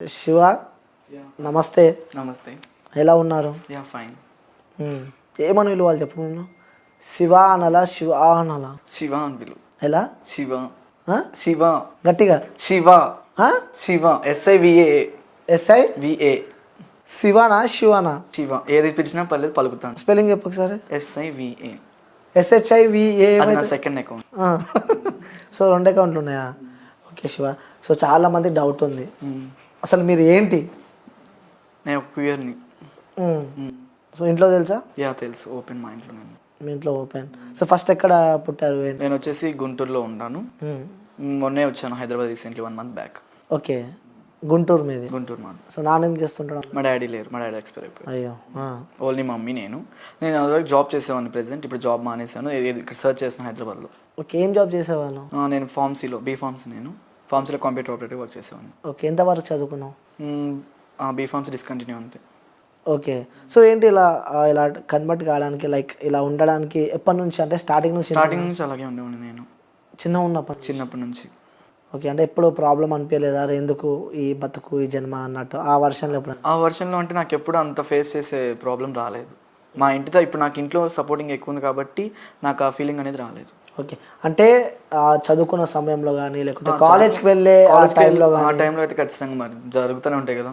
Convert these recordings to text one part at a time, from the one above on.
శివ నమస్తే. నమస్తే. ఎలా ఉన్నారు? Yeah fine. ఏమని పిలవాలి చెప్పు. నేను శివ అనాలా శివ అనాలా? శివ అని పిలు. ఎలా? శివ. ఆ? శివ. గట్టిగా. శివ. ఆ? శివ. SIVA. SIVA. శివనా శివనా? శివ. ఏది పిలిచినా పర్లేదు పలుకుతాను. స్పెల్లింగ్ చెప్పు ఒకసారి. SIVA. SHIVA. అది నా సెకండ్ అకౌంట్. సో 2 అకౌంట్లు ఉన్నాయా? ఓకే శివ. సో చాలా మంది డౌట్ ఉంది, అసలు మీరు ఏంటి? నేను ఒక క్యూయర్ని. సో ఇంట్లో తెలుసా? యా తెలుసు. ఓపెన్ మా ఇంట్లో. నేను మీ ఇంట్లో ఓపెన్. సో ఫస్ట్ ఎక్కడ పుట్టారు? నేను వచ్చేసి గుంటూరులో ఉన్నాను. మొన్నే వచ్చాను Hyderabad recently 1 month back. Okay, Guntur మీది? గుంటూరు మాది. సో నాన్న ఏం చేస్తుంటాడు? మా డాడీ లేరు, మా డాడీ ఎక్స్పైర్ అయిపోయారు. అయ్యో. Only mummy. నేను జాబ్ చేసేవాడిని ప్రెసెంట్. ఇప్పుడు జాబ్ మానేసాను, ఇక్కడ సర్చ్ చేస్తున్నాను హైదరాబాద్లో. ఓకే, ఏం జాబ్ చేసేవాళ్ళు? నేను ఫార్మసీలో నేను ఫార్మసీలో కంప్యూటర్ ఆపరేటివ్ వర్క్ చేసేవాడిని. ఓకే, ఎంతవరకు చదువుకున్నావు? బీఫార్మసీ డిస్కంటిన్యూ అంతే. ఓకే, సో ఏంటి ఇలా ఇలా కన్వర్ట్ కావడానికి, లైక్ ఇలా ఉండడానికి ఎప్పటి నుంచి? అంటే స్టార్టింగ్ నుంచి అలాగే ఉండేవాడిని నేను చిన్నప్పటి నుంచి. ఓకే, అంటే ఎప్పుడు ప్రాబ్లం అనిపించలేదా? ఎందుకు ఈ బతుకు ఈ జన్మ అన్నట్టు ఆ వర్షన్లో అంటే నాకు ఎప్పుడు అంత ఫేస్ చేసే ప్రాబ్లం రాలేదు. మా ఇంటితో ఇప్పుడు నాకు ఇంట్లో సపోర్టింగ్ ఎక్కువ ఉంది కాబట్టి నాకు ఆ ఫీలింగ్ అనేది రాలేదు. ఓకే, అంటే చదువుకున్న సమయంలో కానీ లేకుంటే కాలేజ్కి వెళ్ళే ఆ టైంలో అయితే ఖచ్చితంగా మరి జరుగుతూనే ఉంటాయి కదా.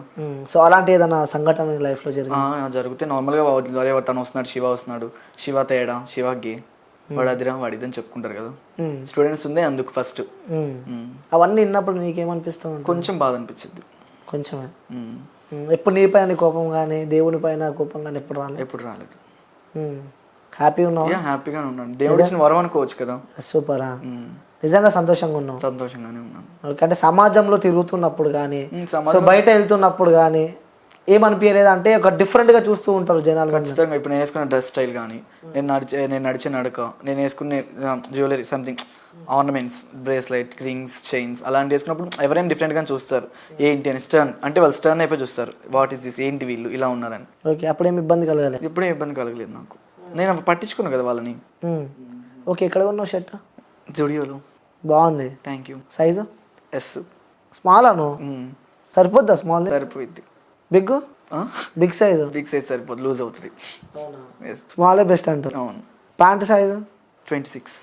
సో అలాంటి ఏదైనా సంఘటన లైఫ్లో జరిగితే నార్మల్గా తను వస్తున్నాడు, శివ వస్తున్నాడు, శివ తేడా, శివ గే, వాడు అదిరా వాడిదని చెప్పుకుంటారు కదా స్టూడెంట్స్ ఉంది అందుకు ఫస్ట్. అవన్నీ విన్నప్పుడు నీకేమనిపిస్తుంది? కొంచెం బాధ అనిపించింది. కొంచెమే. ఎప్పుడు నీ పైన కోపం కానీ దేవుని పైన కోపం కానీ ఎప్పుడు రాలేదు. హ్యాపీగా ఉన్నావు? హ్యాపీగానే ఉన్నాను. దేవుడు ఇచ్చిన వరం అనుకోవచ్చు కదా. సూపరా. నిజంగా సంతోషంగా ఉన్నావు? సంతోషంగానే ఉన్నాను. అంటే సమాజంలో తిరుగుతున్నప్పుడు కానీ బయట వెళ్తున్నప్పుడు కానీ ఏమనిపించలేదు? అంటే ఒక డిఫరెంట్ గా చూస్తూ ఉంటారు జనాలు. ఖచ్చితంగా. ఇప్పుడు నేను వేసుకున్న డ్రెస్ స్టైల్ కానీ, నేను నడిచే నడక, నేను వేసుకునే jewellery, something ornaments, bracelet, rings, chains అలాంటి వేసుకున్నప్పుడు ఎవరైనా డిఫరెంట్గా చూస్తారు. ఏంటి అని స్టర్న్ అంటే వాళ్ళు స్టర్న్ అయిపోయి చూస్తారు. వాట్ ఈస్ దిస్, ఏంటి వీళ్ళు ఇలా ఉన్నారని. ఓకే, అప్పుడేం ఇబ్బంది కలగలేదు? ఇప్పుడేం ఇబ్బంది కలగలేదు నాకు. నేను పట్టించుకున్నాను కదా వాళ్ళని. ఓకే, ఎక్కడ కొన్నావు షర్ట్? జుడియోలో. బాగుంది. Thank you. Size? S. Small అను? సరిపోద్దా? స్మాల్ సరిపోద్ది. బిగ్ సైజ్ సరిపోద్ది, లూజ్ అవుతుంది. స్మాల్ బెస్ట్ అంటారు. అవును. Pant size? 26.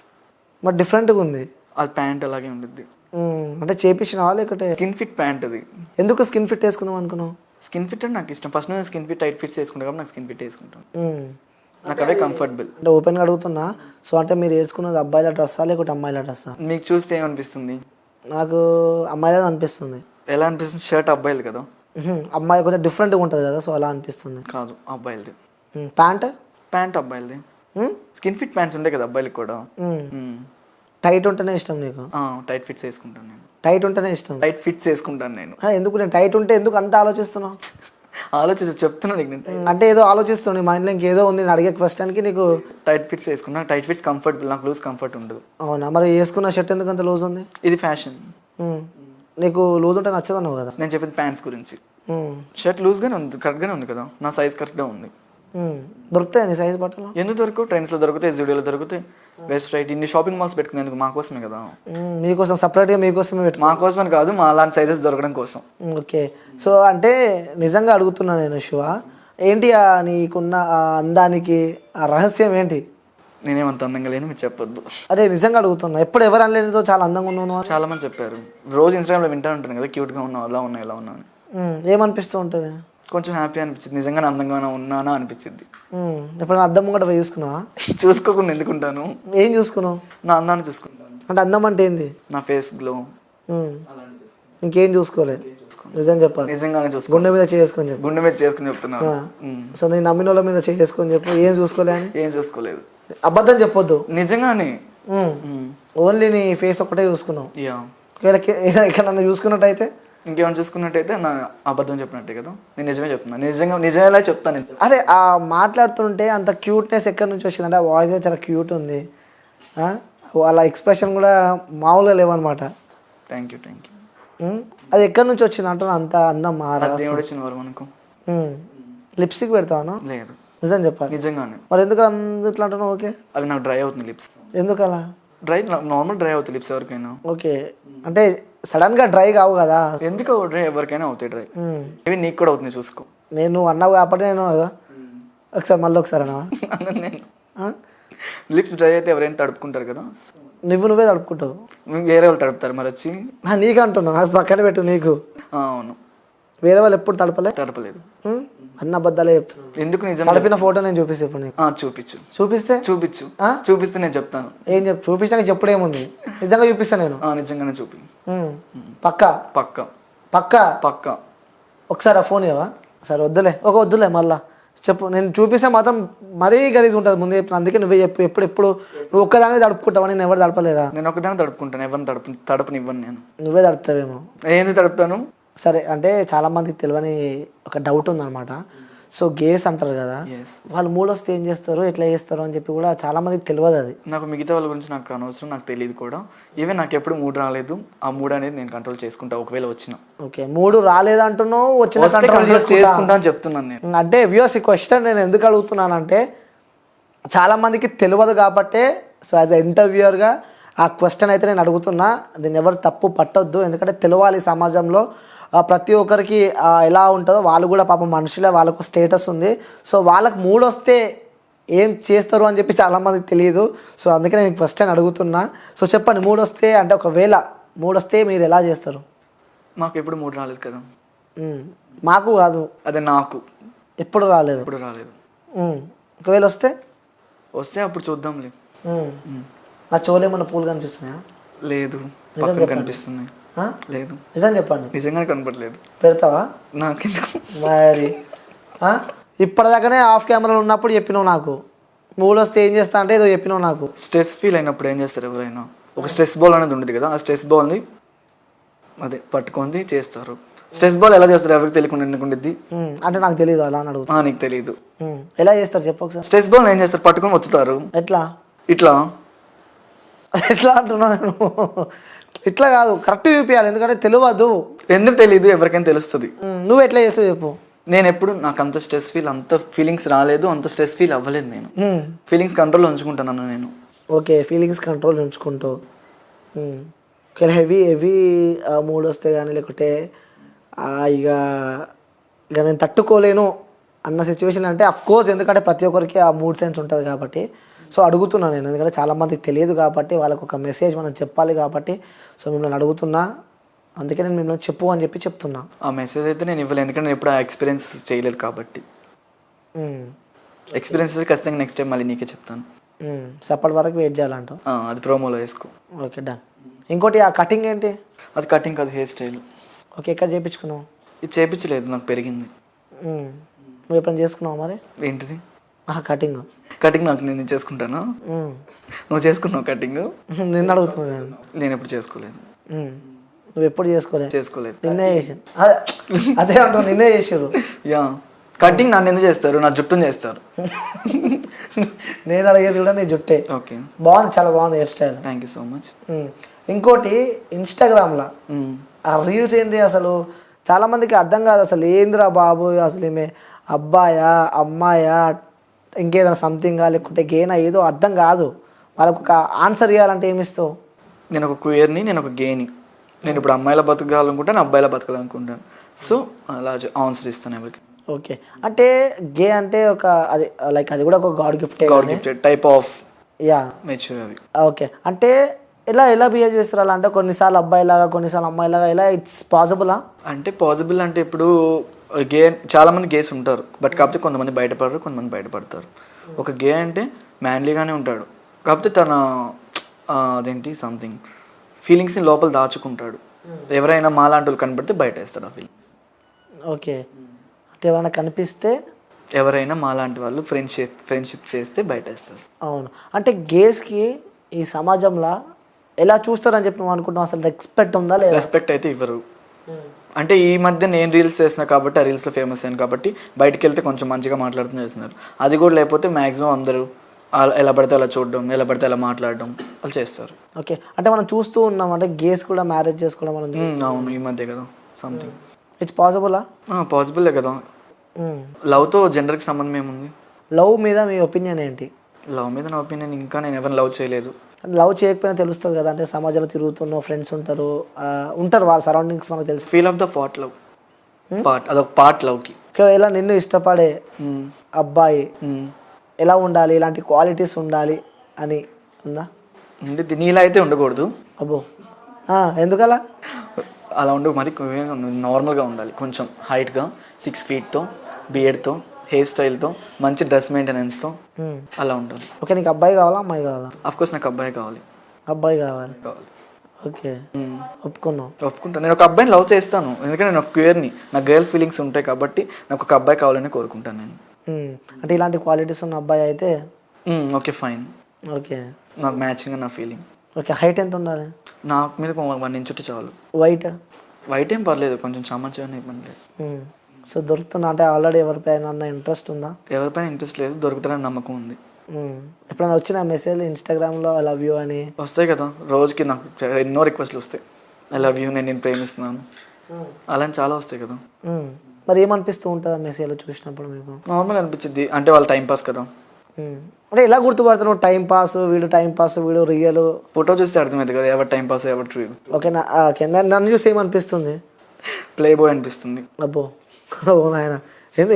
మరి డిఫరెంట్గా ఉంది. అది ప్యాంట్ అలాగే ఉంటుంది. అంటే చేపించినావా లేకపోతే? స్కిన్ ఫిట్ ప్యాంట్ అది. ఎందుకు స్కిన్ ఫిట్ వేసుకుందాం అనుకున్నావు? స్కిన్ ఫిట్ అంటే నాకు ఇష్టం. ఫస్ట్ నేను స్కిన్ ఫిట్ టైట్ ఫిట్స్ వేసుకుంటా కాబట్టి నాకు స్కిన్ ఫిట్ వేసుకుంటాను. నాకు అవే కంఫర్టబుల్. అంటే ఓపెన్గా అడుగుతున్నా. సో అంటే మీరు వేసుకున్నది అబ్బాయిల డ్రెస్సా లేకపోతే అమ్మాయిల డ్రెస్సా? మీకు చూస్తే ఏమనిపిస్తుంది? నాకు అమ్మాయిలది అనిపిస్తుంది. ఎలా అనిపిస్తుంది? షర్ట్ అబ్బాయిలు కదా. అమ్మాయి కొంచెం డిఫరెంట్గా ఉంటుంది కదా, సో అలా అనిపిస్తుంది. కాదు, అబ్బాయిలది. ప్యాంట్ అబ్బాయిలది. స్కిన్ ఫిట్ ప్యాంట్స్ ఉంటాయి కదా అబ్బాయిలకి కూడా. టైట్ ఉంటేనే ఇష్టం నీకు? టైట్ ఫిట్స్ వేసుకుంటాను నేను. టైట్ ఉంటేనే ఇష్టం? టైట్ ఫిట్స్ వేసుకుంటాను నేను. ఎందుకు? నేను టైట్ ఉంటే ఎందుకు అంత ఆలోచిస్తున్నావు? చెప్తున్నా నీకు. అంటే ఏదో ఆలోచిస్తావు, నీ మైండ్లో ఇంకేదో ఉంది. నేను అడిగే క్వశ్చన్కి నీకు టైట్ ఫిట్స్ వేసుకున్నా. టైట్ ఫిట్స్ కంఫర్టబుల్, నాకు లూజ్ కంఫర్ట్ ఉండదు. అవునా? మరి వేసుకున్న షర్ట్ ఎందుకు అంత లూజ్ ఉంది? ఇది ఫ్యాషన్. నీకు లూజ్ ఉంటే నచ్చదన్నావు కదా. నేను చెప్పింది ప్యాంట్స్ గురించి. షర్ట్ లూజ్గానే ఉంది, కరెక్ట్గానే ఉంది కదా. నా సైజ్ కరెక్ట్గా ఉంది. దొరుకుతాయి నీ సైజ్ బట్టలు? ఎందుకు దొరకవు? ట్రెండ్స్లో దొరుకుతాయి, జుడియోలో దొరుకుతాయి. వెస్ట్ రైట్ ఇన్ని షాపింగ్ మాల్స్ పెట్టుకునేందుకు మాకోసమే కదా. మీకోసం సపరేట్గా మీకోసమే పెట్టుకో? మాకోసమని కాదు, మా అలాంటి సైజెస్ దొరకడం కోసం. ఓకే, సో అంటే నిజంగా అడుగుతున్నా నేను శివ, ఏంటి నీకున్న అందానికి ఆ రహస్యం ఏంటి? నేనేమంత అందంగా లేని మీరు చెప్పొద్దు. అరే నిజంగా అడుగుతున్నా. ఎప్పుడు ఎవరు అనలేనితో చాలా అందంగా ఉన్నాను చాలా మంది చెప్పారు. రోజు ఇన్స్టాగ్రామ్లో వింటూ ఉంటాను కదా, క్యూట్గా ఉన్నావు, అలా ఉన్నా, ఇలా ఉన్నాను. ఏమనిపిస్తూ ఉంటుంది? కొంచెం హ్యాపీ అనిపించింది. నిజంగానే అందంగా ఉన్నానా అనిపించింది. ఇప్పుడు అద్దం కూడా చూసుకున్నావా? చూసుకోకుండా ఎందుకుంటాను. ఏం చూసుకున్నావు? నా అందాన్ని చూసుకుంటాను. అంటే అందం అంటే ఏంది? నా ఫేస్ గ్లో. ఇంకేం చూసుకోలేదు? నిజం చెప్పాలి. నిజంగానే చూసుకో. గుండె మీద చేసుకొని చెప్పు. గుండె మీద చేసుకుని చెప్తున్నాను. సో నేను నమ్మిన వాళ్ళ మీద చేసుకొని చెప్పు. ఏం చూసుకోలే అని? ఏం చూసుకోలేదు. అబద్ధం చెప్పొద్దు. నిజంగానే ఓన్లీ నీ ఫేస్ ఒకటే చూసుకున్నావు. ఒకవేళ ఇక్కడ నన్ను చూసుకున్నట్టయితే, ఇంకేమైనా చూసుకున్నట్టయితే నా అబద్ధం చెప్పినట్టే కదా. నేను నిజమే చెప్తున్నా. నిజమేలా చెప్తాను. అరే ఆ మాట్లాడుతుంటే అంత క్యూట్నెస్ ఎక్కడి నుంచి వచ్చింది? అంటే ఆ వాయిస్ చాలా క్యూట్ ఉంది. వాళ్ళ ఎక్స్ప్రెషన్ కూడా మామూలుగా లేవన్నమాట. Thank you. అది ఎక్కడి నుంచి వచ్చింది అంటున్నా అంత అందం? దేవుడు ఇచ్చిన వరం అనుకో. లిప్స్టిక్ పెడతావా? లేదు. నిజం చెప్పాలి. నిజంగానే. మరి ఎందుకు అందుట్లో అంటున్నావు? ఓకే, అవి నాకు డ్రై అవుతుంది లిప్స్. ఎందుకు అలా? నార్మల్ డ్రై అవుతుంది లిప్స్ ఎవరికైనా. ఓకే, అంటే సడన్గా డ్రై కావు కదా. ఎందుకు డ్రై? ఎవరికైనా అవుతాయి డ్రై. ఉమ్. ఇవి నీకు కూడా అవుతుంది, చూసుకో. నేను అన్నావు కాబట్టి నేను ఒకసారి మళ్ళీ ఒకసారి అన్నావా? నేను లిప్స్ డ్రై అయితే ఎవరైనా తడుపుకుంటారు కదా, నువ్వే తడుపుకుంటావు. వేరే వాళ్ళు తడుపుతారు మరి వచ్చి. నీకు అంటున్నా, నాకు పక్కన పెట్టు. నీకు అవును, వేరే వాళ్ళు ఎప్పుడు తడపలేదు. అన్న అబద్ధాలే చెప్తాను. ఎందుకు? నిజం. తడిపిన ఫోటో నేను చూపిస్తే ఇప్పుడు నీకు. చూపిస్తే నేను చెప్తాను. ఏం చూపించడానికి చెప్పుడేముంది, నిజంగా చూపిస్తా నేను. నిజంగానే చూపి. పక్కా పక్కా పక్కా పక్కా. ఒకసారి ఆ ఫోన్ ఇవ్వవా? సరే వద్దులే మళ్ళా చెప్పు. నేను చూపిస్తే మాత్రం మరీ గలీజ్ ఉంటుంది ముందే చెప్తాను. అందుకే నువ్వే చెప్పు. ఎప్పుడు నువ్వు ఒక్కదానివే తడుపుకుంటావా? నేను ఎవరు తడపలేదా? నేను ఒకదాన్ని తడుపుకుంటాను, ఎవరిని తడపనివ్వను నేను. నువ్వే తడుపుతావేమో. ఏంది తడుపుతాను? సరే, అంటే చాలా మందికి తెలియని ఒక డౌట్ ఉందన్నమాట. సో గేస్ అంటారు కదా, వాళ్ళు మూడు వస్తే ఏం చేస్తారు, ఎట్లా చేస్తారు అని చెప్పి కూడా చాలా మందికి తెలియదు. అది నాకు మిగతా వాళ్ళ గురించి నాకు అనవసరం, నాకు తెలియదు కూడా. ఈవెన్ నాకు ఎప్పుడు మూడు రాలేదు. ఆ మూడు అనేది నేను కంట్రోల్ చేసుకుంటా ఒకవేళ వచ్చిన. ఓకే, మూడు రాలేదంటున్నావు, వచ్చిన కంట్రోల్ చేసుకుంటా అని చెప్తున్నాను నేను. అంటే వ్యూస్ ఈ క్వశ్చన్ నేను ఎందుకు అడుగుతున్నానంటే చాలా మందికి తెలియదు కాబట్టే. సో యాజ్ ఎ ఇంటర్వ్యూయర్గా ఆ క్వశ్చన్ అయితే నేను అడుగుతున్నా. దీన్ని ఎవరు తప్పు పట్టొద్దు, ఎందుకంటే తెలియాలి సమాజంలో ప్రతి ఒక్కరికి ఎలా ఉంటుందో. వాళ్ళు కూడా పాపం మనుషులే, వాళ్ళకు స్టేటస్ ఉంది. సో వాళ్ళకి మూడు వస్తే ఏం చేస్తారు అని చెప్పి చాలామందికి తెలియదు. సో అందుకే నేను ఫస్ట్ టైం అడుగుతున్నా. సో చెప్పండి, మూడు వస్తే అంటే ఒకవేళ మూడు వస్తే మీరు ఎలా చేస్తారు? మాకు ఎప్పుడు మూడు రాలేదు కదా. మాకు కాదు, అదే నాకు ఎప్పుడు రాలేదు. ఒకవేళ వస్తే అప్పుడు చూద్దాంలే. నా చెవులేమన్నా పూలు కనిపిస్తున్నాయా? లేదు, కనిపిస్తున్నాయి. లేదు, నిజం చెప్పండి. నిజంగానే కనపడలేదు. పెడతావా? నాకెందుకు మరి ఇప్పటిదాకానే ఆఫ్ కెమెరాలో ఉన్నప్పుడు చెప్పినావు నాకు. మూడు వస్తే ఏం చేస్తా అంటే ఏదో చెప్పినావు నాకు. స్ట్రెస్ ఫీల్ అయినప్పుడు ఏం చేస్తారు ఎవరైనా? ఒక స్ట్రెస్ బాల్ అనేది ఉండదు కదా, ఆ స్ట్రెస్ బాల్ని అదే పట్టుకొని చేస్తారు. స్ట్రెస్ బాల్ ఎలా చేస్తారు ఎవరికి తెలియకుండా ఎందుకు ఉండిద్ది? అంటే నాకు తెలియదు, అలా అని అడుగుతా. నీకు తెలియదు ఎలా చేస్తారు చెప్పు ఒకసారి. స్ట్రెస్ బాల్ ఏం చేస్తారు? పట్టుకొని వచ్చుతారు. ఎట్లా ఇట్లా అంటున్నా నేను. ఇట్లా కాదు, కరెక్ట్ చూపించాలి, ఎందుకంటే తెలియదు. ఎందుకు తెలియదు? ఎవరికైనా తెలుస్తుంది. నువ్వు ఎట్లా చేస్తావు చెప్పు. నేను ఎప్పుడు నాకు అంత స్ట్రెస్ ఫీల్, అంత ఫీలింగ్స్ రాలేదు, అంత స్ట్రెస్ ఫీల్ అవ్వలేదు. నేను ఫీలింగ్స్ కంట్రోల్ ఉంచుకుంటాను నేను. ఓకే, ఫీలింగ్స్ కంట్రోల్ ఉంచుకుంటావు. హెవీ మూడ్ వస్తే కానీ లేకుంటే ఇక నేను తట్టుకోలేను అన్న సిచ్యువేషన్ అంటే అఫ్కోర్స్, ఎందుకంటే ప్రతి ఒక్కరికి ఆ మూడ్ సెన్స్ ఉంటుంది కాబట్టి. సో అడుగుతున్నాను నేను, ఎందుకంటే చాలామందికి తెలియదు కాబట్టి, వాళ్ళకు ఒక మెసేజ్ మనం చెప్పాలి కాబట్టి. సో మిమ్మల్ని అడుగుతున్నా, అందుకే నేను మిమ్మల్ని చెప్పు అని చెప్పి చెప్తున్నా. ఆ మెసేజ్ అయితే నేను ఇవ్వలేదు, ఎందుకంటే నేను ఎప్పుడు ఆ ఎక్స్పీరియన్స్ చేయలేదు కాబట్టి. ఎక్స్పీరియన్సెస్ ఖచ్చితంగా నెక్స్ట్ టైం మళ్ళీ నీకే చెప్తాను. అప్పటి వరకు వెయిట్ చేయాలంటావు. అది ప్రోమోలో వేసుకో. Okay, done. ఇంకోటి ఆ కటింగ్ ఏంటి? అది కటింగ్ కాదు, హెయిర్ స్టైల్. ఓకే, ఎక్కడ చేయించుకున్నావు? ఇది చేయించలేదు, నాకు పెరిగింది. నువ్వు ఎప్పుడైనా చేసుకున్నావు మరి? ఏంటిది? కటింగ్ నాకు నేను చేసుకుంటాను. నువ్వు చేసుకున్నావు కటింగ్? నిన్ను అడుగుతున్నాను. నేను ఎప్పుడు చేసుకోలేదు. నువ్వు ఎప్పుడు చేసుకోలేదు? నిన్నే చేసాను. అదే అంటున్నా, నిన్నే చేసారు. యా, కటింగ్ నన్ను ఎందుకు చేస్తారు? నా జుట్టుని చేస్తారు. నేను అడిగేది కూడా నీ జుట్టే. ఓకే, బాగుంది, చాలా బాగుంది hair style. Thank you so much. ఇంకోటి ఇన్స్టాగ్రామ్లో ఆ రీల్స్ ఏంటి అసలు చాలా మందికి అర్థం కాదు. అసలు ఏందిరా బాబు, అసలు ఏమే అబ్బాయా అమ్మాయా ఇంకేదైనా సంథింగా లేకుంటే గేనా, ఏదో అర్థం కాదు. వాళ్ళకు ఒక ఆన్సర్ ఇవ్వాలంటే ఏమిస్తావు? నేను ఒక క్యూయర్ని, నేను ఒక గేని. నేను ఇప్పుడు అమ్మాయిలా బతకాలనుకుంటాను, అబ్బాయిలా బతకాలనుకుంటాను. సో అలా ఆన్సర్ ఇస్తాను ఎవరికి. ఓకే, అంటే గే అంటే ఒక అది లైక్ అది కూడా ఒక God gift type of yeah mature అవి. ఓకే, అంటే ఎలా బిహేవ్ చేస్తారు అలా? అంటే కొన్నిసార్లు అబ్బాయిలాగా, కొన్నిసార్లు అమ్మాయిలాగా, ఇలా ఇట్స్ పాసిబులా? అంటే పాసిబుల్ అంటే ఇప్పుడు గే చాలా మంది గేస్ ఉంటారు, బట్ కాకపోతే కొంతమంది బయటపడరు, కొంతమంది బయటపడతారు. ఒక గే అంటే మ్యాన్లీగానే ఉంటాడు, కాకపోతే తన అదేంటి సంథింగ్ ఫీలింగ్స్ని లోపల దాచుకుంటాడు. ఎవరైనా మాలాంటి వాళ్ళు కనబడితే బయట వేస్తాడు ఆ ఫీలింగ్స్. ఓకే, అంటే ఎవరైనా కనిపిస్తే, ఎవరైనా మాలాంటి వాళ్ళు ఫ్రెండ్షిప్ చేస్తే బయట వేస్తారు. అవును, అంటే గేస్కి ఈ సమాజంలో ఎలా చూస్తారని చెప్పి నువ్వు అనుకుంటున్నావు? అసలు రెస్పెక్ట్ ఉందా లేదా? రెస్పెక్ట్ అయితే ఇవ్వరు. అంటే ఈ మధ్య నేను రీల్స్ చేస్తున్నా కాబట్టి, ఆ రీల్స్లో ఫేమస్ అయ్యాను కాబట్టి బయటకు వెళ్తే కొంచెం మంచిగా మాట్లాడుతూ చేస్తున్నారు. అది కూడా లేకపోతే మ్యాక్సిమం అందరూ ఎలా పడితే అలా చూడడం, ఎలా పడితే అలా మాట్లాడడం వాళ్ళు చేస్తారు. ఓకే, అంటే మనం చూస్తూ ఉన్నాం, అంటే గేస్ కూడా మ్యారేజ్ చేసుకోవడం మనం. అవును, ఈ మధ్య కదా సంథింగ్. ఇట్స్ పాసిబులా? పాసిబులే కదా. లవ్తో జెండర్కి సంబంధం ఏముంది? లవ్ మీద మీ ఒపీనియన్ ఏంటి? లవ్ మీద నా ఒపీనియన్, ఇంకా నేను ఎవరిని లవ్ చేయలేదు. లవ్ చేయకపోయినా తెలుస్తుంది కదా, అంటే సమాజంలో తిరుగుతున్నావు, ఫ్రెండ్స్ ఉంటారు, ఉంటారు వాళ్ళ సరౌండింగ్స్ మనకు తెలుసు. Feel of the part love, part అదొక పార్ట్ లవ్కి. ఇలా నిన్ను ఇష్టపడే అబ్బాయి ఎలా ఉండాలి, ఇలాంటి క్వాలిటీస్ ఉండాలి అని ఉందా? అంటే నీలా అయితే ఉండకూడదు. అబ్బో, ఎందుకలా? అలా ఉండవు, మరి నార్మల్గా ఉండాలి, కొంచెం హైట్గా 6 feetతో, బియర్డ్తో, హెయిర్ స్టైల్తో, మంచి డ్రెస్ మెయింటెనెన్స్తో అలా ఉండాలి. ఓకే, నీకు అబ్బాయి కావాలా అమ్మాయి కావాలా? కోర్స్ నాకు అబ్బాయి కావాలి. అబ్బాయి కావాలి. ఓకే, ఒప్పుకున్నావు? ఒప్పుకుంటాను. నేను ఒక అబ్బాయిని లవ్ చేస్తాను, ఎందుకంటే నేను ఒక క్యూర్ని, నా గర్ల్ ఫీలింగ్స్ ఉంటాయి కాబట్టి నాకు ఒక అబ్బాయి కావాలని కోరుకుంటాను నేను. అంటే ఇలాంటి క్వాలిటీస్ ఉన్న అబ్బాయి అయితే ఓకే ఫైన్. ఓకే, నాకు మ్యాచింగ్ నా ఫీలింగ్. ఓకే, హైట్ ఎంత ఉండాలి? నాకు మీద 1 inch ఉంటే చాలు. వైట్ ఏం పర్లేదు, కొంచెం చామర్చాన్ని ఇబ్బంది లేదు. సో దొరుకుతున్నా అంటే ఆల్రెడీ ఎవరిపైన ఇంట్రెస్ట్ ఉందా? ఎవరిపైన ఇంట్రెస్ట్ లేదు, దొరుకుతారని నమ్మకం ఉంది. ఎప్పుడైనా వచ్చిన మెసేజ్ ఇన్స్టాగ్రామ్లో ఐ లవ్ యూ అని? వస్తాయి కదా, రోజుకి నాకు ఎన్నో రిక్వెస్ట్లు వస్తాయి. ఐ లవ్ యూ, నేను ప్రేమిస్తున్నాను, అలాంటి చాలా వస్తాయి కదా. మరి ఏమనిపిస్తూ ఉంటుంది ఆ మెసేజ్లో చూసినప్పుడు మీకు? నార్మల్ అనిపించింది, అంటే వాళ్ళ టైం పాస్ కదా. అంటే ఎలా గుర్తుపడుతున్నావు టైం పాస్, వీడు టైం పాస్, వీడు రియల్? ఫోటో చూస్తే అర్థమైంది కదా ఎవరు టైం పాస్ ఎవరు ట్రూ. ఓకే, నన్ను చూసి ఏమనిపిస్తుంది? ప్లే బాయ్ అనిపిస్తుంది. అబ్బో, ఓ నాయన,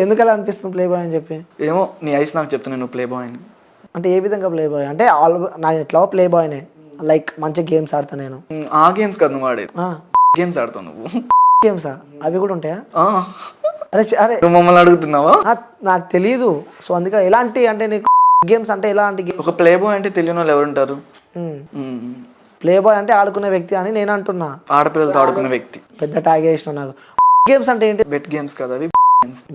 ఎందుకు అలా అనిపిస్తుంది ప్లే బాయ్ అని చెప్పి? ఏమో నీ ఐస్ నాకు చెప్తున్నాను నువ్వు ప్లే బాయ్ అని. అంటే ఏ విధంగా ప్లే బాయ్? అంటే నా ఎట్లా ప్లే బాయ్నే, లైక్ మంచి గేమ్స్ ఆడతా నేను. ఆ గేమ్స్ కాదు నువ్వు ఆడే గేమ్స్ ఆడతావు నువ్వు. గేమ్సా? అవి కూడా ఉంటాయా? అరే నువ్వు మమ్మల్ని అడుగుతున్నావా? నాకు తెలియదు, సో అందుకే ఎలాంటి, అంటే నీకు గేమ్స్ అంటే ఎలాంటి గేమ్? ఒక ప్లే బాయ్ అంటే తెలియని వాళ్ళు ఎవరుంటారు? ప్లే బాయ్ అంటే ఆడుకునే వ్యక్తి అని నేను అంటున్నా. ఆడపిల్లలతో ఆడుకునే వ్యక్తి. పెద్ద ట్యాగ్ వేసిన నాకు. గేమ్స్ అంటే ఏంటి? బెట్ గేమ్స్ కదా అవి.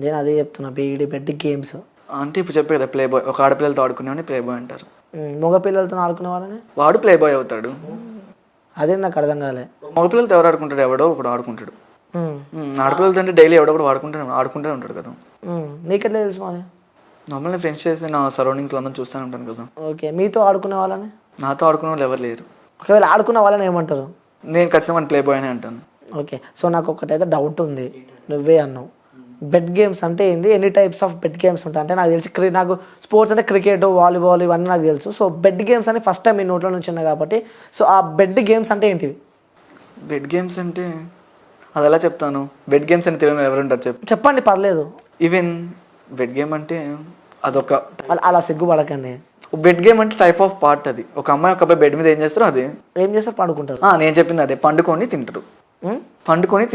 నేను అదే చెప్తున్నా, బెట్ గేమ్స్ అంటే ఇప్పుడు చెప్పే కదా ప్లే బాయ్, ఒక ఆడపిల్లలతో ఆడుకునేవాడిని ప్లే బాయ్ అంటారు. మగ పిల్లలతో ఆడుకునే వాళ్ళని వాడు ప్లే బాయ్ అవుతాడు. అదే నాకు అర్థం కాలే. మగపిల్లలతో ఎవరు ఆడుకుంటాడు? ఎవడో ఒకడు ఆడుకుంటాడు. ఆడపిల్లలతో అంటే డైలీ ఎవడో ఒకడు ఆడుకుంటూనే ఉంటాడు కదా. నీకెట్లా తెలుసు మరి? నార్మల్గా ఫ్రెండ్స్ చేసి నా సరౌండింగ్స్లో అందరూ చూస్తూనే ఉంటాను కదా. ఓకే, మీతో ఆడుకునే వాళ్ళని? నాతో ఆడుకునే వాళ్ళు ఎవరు లేరు. ఒకవేళ ఆడుకున్న వాళ్ళని ఏమంటారు? నేను ఖచ్చితంగా ప్లే బాయ్ అని అంటాను. ఓకే, సో నాకు ఒకటైతే డౌట్ ఉంది, నువ్వే అన్నావు బెట్ గేమ్స్ అంటే ఏంది, ఎన్ని టైప్స్ ఆఫ్ బెట్ గేమ్స్ ఉంటాయి అంటే నాకు తెలిసి నాకు స్పోర్ట్స్ అంటే క్రికెట్, వాలీబాల్ ఇవన్నీ నాకు తెలుసు. సో బెట్ గేమ్స్ అని ఫస్ట్ టైం మీ నోట్లో నుంచి ఉన్నాయి కాబట్టి, సో ఆ బెట్ గేమ్స్ అంటే ఏంటివి? బెట్ గేమ్స్ అంటే అది ఎలా చెప్తాను? బెట్ గేమ్స్ అని తెలియని ఎవరుంటారు చెప్పండి, పర్లేదు. ఈవెన్ బెట్ గేమ్ అంటే అదొక అలా సిగ్గుపడకండి. బెట్ గేమ్ అంటే టైప్ ఆఫ్ పార్ట్. అది ఒక అమ్మాయి ఒక అబ్బాయి బెడ్ మీద ఏం చేస్తారో అదే. ఏం చేస్తారు? పండుకుంటారు. నేను చెప్పింది అదే, పండుకొని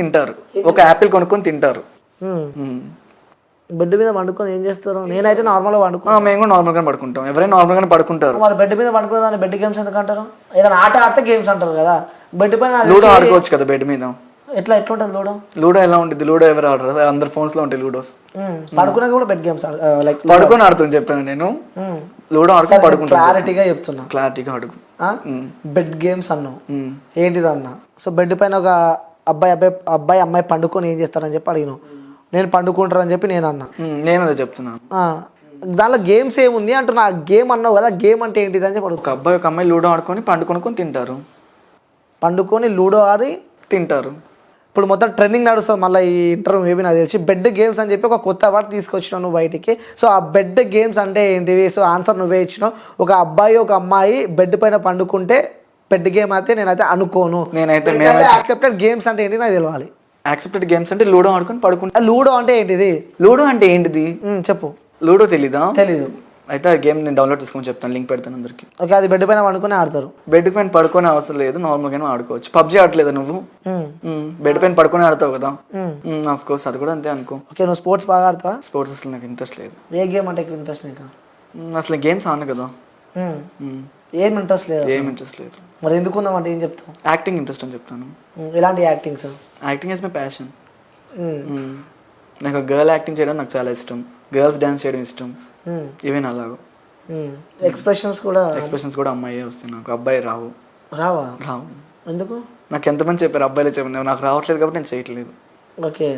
తింటారు. ఒక యాపిల్ కొనుక్కొని తింటారు. బెడ్ మీద పండుకొని ఏం చేస్తారు? నేనైతే నార్మల్గా పండుకుంటాను. మేము కూడా నార్మల్గా పడుకుంటాం, ఎవరైనా నార్మల్గానే పడుకుంటారు. వాళ్ళు బెడ్ మీద పడుకునే దాన్ని బెడ్ గేమ్స్ ఎందుకు అంటారు? ఏదైనా ఆట ఆడితే గేమ్స్ అంటారు కదా. బెడ్ పైన లూడో ఆడుకోవచ్చు కదా బెడ్ మీద. ఎట్లుంటుంది లూడో ఎలా ఉంటుంది? లూడో ఎవరు ఆడరు, అందరు ఫోన్స్ లో ఉంటాయి లూడోస్. పడుకునే కూడా బెడ్ గేమ్స్ లైక్ పడుకొని ఆడుతుంది చెప్పాను నేను. లూడో ఆడుకొని పడుకుంటా. క్లారిటీగా చెప్తున్నా, క్లారిటీగా అడుగు. బెడ్ గేమ్స్ అన్నావు, ఏంటిది అన్న? సో బెడ్ పైన ఒక అబ్బాయి అమ్మాయి పండుకొని ఏం చేస్తారని చెప్పి అడిగినావు. నేను పండుకుంటారని చెప్పి నేను అన్నా. నేను అదే చెప్తున్నాను. దానిలో గేమ్స్ ఏముంది అంటున్నా. గేమ్ అన్నావు కదా, గేమ్ అంటే ఏంటిది అని చెప్పి ఒక అబ్బాయి ఒక అమ్మాయి లూడో ఆడుకొని పండుకొని తింటారు. పండుకొని లూడో ఆడి తింటారు. ఇప్పుడు మొత్తం ట్రెండింగ్ నడుస్తుంది మళ్ళీ ఈ ఇంటర్వ్యూ మేబీ నాకు తెలిసి బెడ్ గేమ్స్ అని చెప్పి ఒక కొత్త వర్డ్ తీసుకొచ్చినావు నువ్వు బయటికి. సో ఆ బెడ్ గేమ్స్ అంటే ఏంటివి? సో ఆన్సర్ నువ్వే ఇచ్చినావు. ఒక అబ్బాయి ఒక అమ్మాయి బెడ్ పైన పండుకుంటే బెడ్ గేమ్ అయితే నేనైతే అనుకోను. నేనైతే యాక్సెప్టెడ్ గేమ్స్ అంటే ఏంటి నాకు తెలియాలి. యాక్సెప్టెడ్ గేమ్స్ అంటే లూడో ఆడుకొని పడుకుంటా. లూడో అంటే ఏంటిది? లూడో అంటే ఏంటిది చెప్పు. లూడో తెలీదా? తెలీదు. అయితే ఆ గేమ్ నేను డౌన్లోడ్ చేసుకొని చెప్తాను, లింక్ పెడతాను అందరికి. ఓకే, అది బెడ్ పైన పడుకొని ఆడతారు. బెడ్ పైన పడుకొని అవసరం లేదు, నార్మల్ గానే ఆడుకోవచ్చు. పబ్జీ ఆడలేదా నువ్వు? బెడ్ పైన పడుకొని ఆడతావు కదా. ఆఫ్ కోర్స్ అది కూడా అంతే అనుకో. ఓకే, నువ్వు స్పోర్ట్స్ బాగా ఆడతావా? స్పోర్ట్స్ అసలు నాకు ఇంట్రెస్ట్ లేదు. ఏ గేమ్ అంటే ఇంట్రెస్ట్ నీకు? అసలు గేమ్స్ ఆడను కదా. ఏం ఇంట్రెస్ట్ లేదు? ఏం ఇంట్రెస్ట్ లేదు. మరి ఎందుకున్నావు అంటే ఏం చెప్తావు? యాక్టింగ్ ఇంట్రెస్ట్ అని చెప్తాను. ఎలాంటి actings? Acting is my passion. నాకు గర్ల్ యాక్టింగ్ చేయడం నాకు చాలా ఇష్టం, గర్ల్స్ డాన్స్ చేయడం ఇష్టం. ఈవెన్ అలాగో ఎక్స్ప్రెషన్స్ కూడా అమ్మాయి వస్తాయి నాకు, అబ్బాయి రావు. రావు. ఎందుకు? నాకు ఎంతమంది చెప్పారు అబ్బాయిలే చెప్పారు, నాకు రావట్లేదు కాబట్టి నేను చేయట్లేదు. ఓకే,